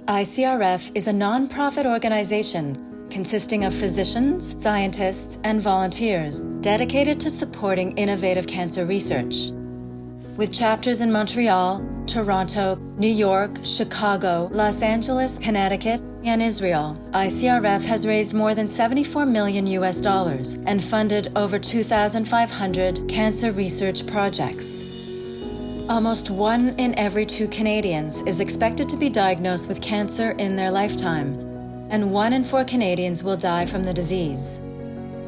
ICRF is a nonprofit organization consisting of physicians, scientists, and volunteers dedicated to supporting innovative cancer research. With chapters in Montreal, Toronto, New York, Chicago, Los Angeles, Connecticut, and Israel, ICRF has raised more than $74 million and funded over 2,500 cancer research projects. Almost 1 in every 2 Canadians is expected to be diagnosed with cancer in their lifetime, and 1 in 4 Canadians will die from the disease.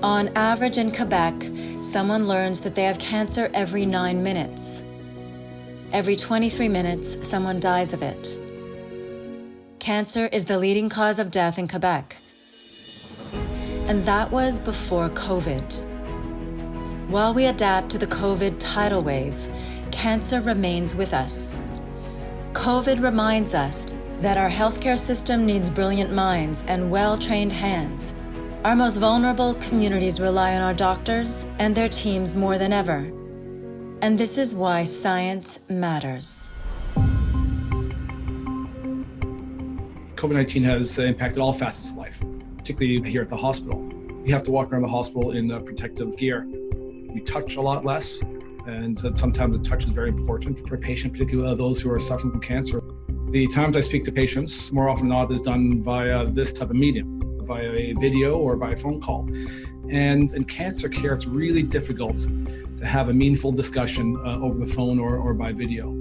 On average in Quebec, someone learns that they have cancer every 9 minutes. Every 23 minutes, someone dies of it. Cancer is the leading cause of death in Quebec. And that was before COVID. While we adapt to the COVID tidal wave, cancer remains with us. COVID reminds us that our healthcare system needs brilliant minds and well-trained hands. Our most vulnerable communities rely on our doctors and their teams more than ever. And this is why science matters. COVID-19 has impacted all facets of life, particularly here at the hospital. You have to walk around the hospital in protective gear. You touch a lot less, and sometimes the touch is very important for a patient, particularly those who are suffering from cancer. The times I speak to patients, more often than not, is done via this type of medium, via a video or by a phone call. And in cancer care, it's really difficult to have a meaningful discussion over the phone or by video.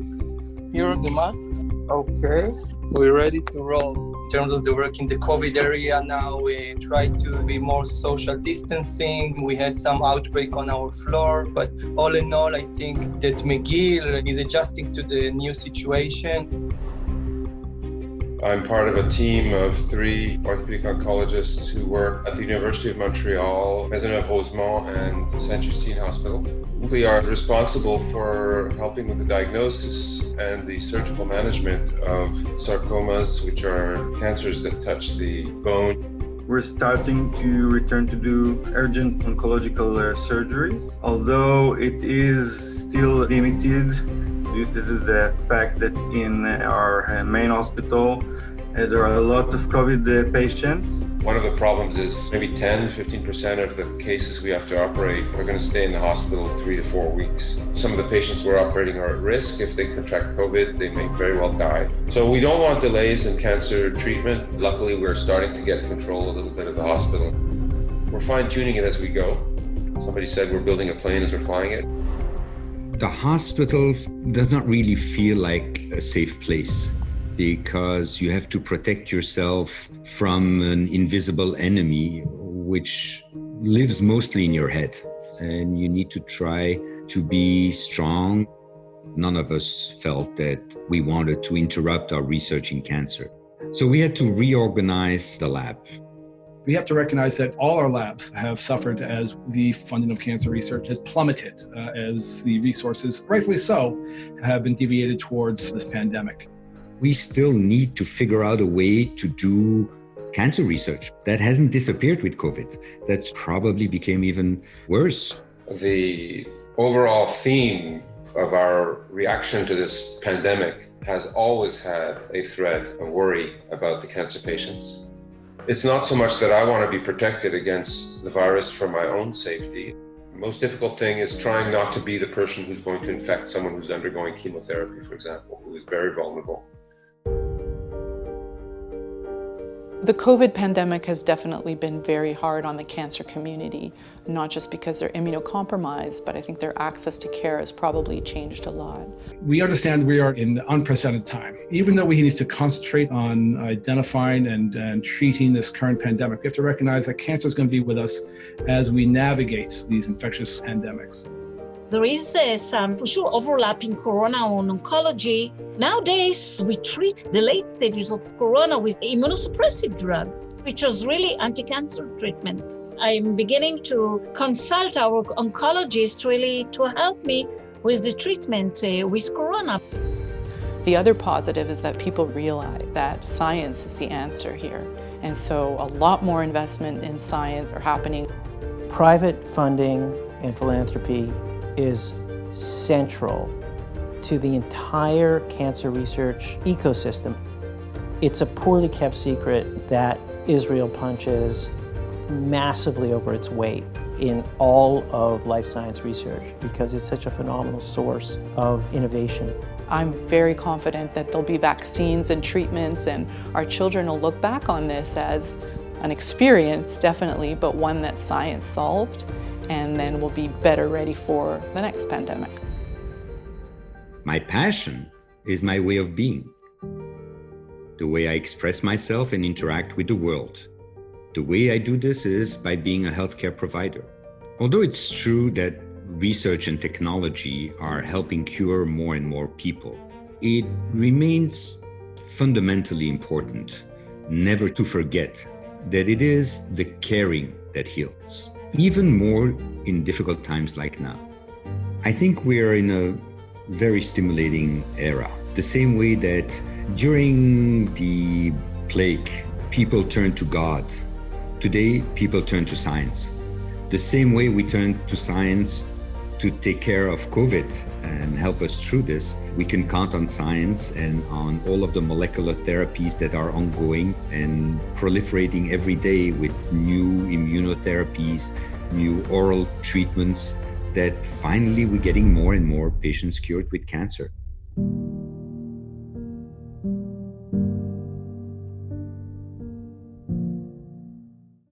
Here are the masks. Okay, we're ready to roll. In terms of the work in the COVID area now, we try to be more social distancing. We had some outbreak on our floor, but all in all, I think that McGill is adjusting to the new situation. I'm part of a team of 3 orthopedic oncologists who work at the University of Montreal, Maisonneuve-Rosemont and Saint-Justine Hospital. We are responsible for helping with the diagnosis and the surgical management of sarcomas, which are cancers that touch the bone. We're starting to return to do urgent oncological surgeries, although it is still limited due to the fact that in our main hospital there are a lot of COVID patients. One of the problems is maybe 10-15% of the cases we have to operate are going to stay in the hospital 3 to 4 weeks. Some of the patients we're operating are at risk. If they contract COVID, they may very well die. So we don't want delays in cancer treatment. Luckily, we're starting to get control a little bit of the hospital. We're fine-tuning it as we go. Somebody said we're building a plane as we're flying it. The hospital does not really feel like a safe place, because you have to protect yourself from an invisible enemy which lives mostly in your head, and you need to try to be strong. None of us felt that we wanted to interrupt our research in cancer. So we had to reorganize the lab. We have to recognize that all our labs have suffered as the funding of cancer research has plummeted, as the resources, rightfully so, have been deviated towards this pandemic. We still need to figure out a way to do cancer research. That hasn't disappeared with COVID. That's probably became even worse. The overall theme of our reaction to this pandemic has always had a thread of worry about the cancer patients. It's not so much that I want to be protected against the virus for my own safety. The most difficult thing is trying not to be the person who's going to infect someone who's undergoing chemotherapy, for example, who is very vulnerable. The COVID pandemic has definitely been very hard on the cancer community, not just because they're immunocompromised, but I think their access to care has probably changed a lot. We understand we are in unprecedented time. Even though we need to concentrate on identifying and treating this current pandemic, we have to recognize that cancer is going to be with us as we navigate these infectious pandemics. There is some, for sure, overlap in corona on oncology. Nowadays, we treat the late stages of corona with immunosuppressive drug, which was really anti-cancer treatment. I'm beginning to consult our oncologist really to help me with the treatment with corona. The other positive is that people realize that science is the answer here. And so a lot more investment in science are happening. Private funding and philanthropy is central to the entire cancer research ecosystem. It's a poorly kept secret that Israel punches massively over its weight in all of life science research because it's such a phenomenal source of innovation. I'm very confident that there'll be vaccines and treatments, and our children will look back on this as an experience, definitely, but one that science solved, and then we'll be better ready for the next pandemic. My passion is my way of being, the way I express myself and interact with the world. The way I do this is by being a healthcare provider. Although it's true that research and technology are helping cure more and more people, it remains fundamentally important never to forget that it is the caring that heals, even more in difficult times like now. I think we're in a very stimulating era, the same way that during the plague, people turned to God. Today, people turn to science. The same way we turn to science to take care of COVID and help us through this, we can count on science and on all of the molecular therapies that are ongoing and proliferating every day with new immunotherapies, new oral treatments, that finally we're getting more and more patients cured with cancer.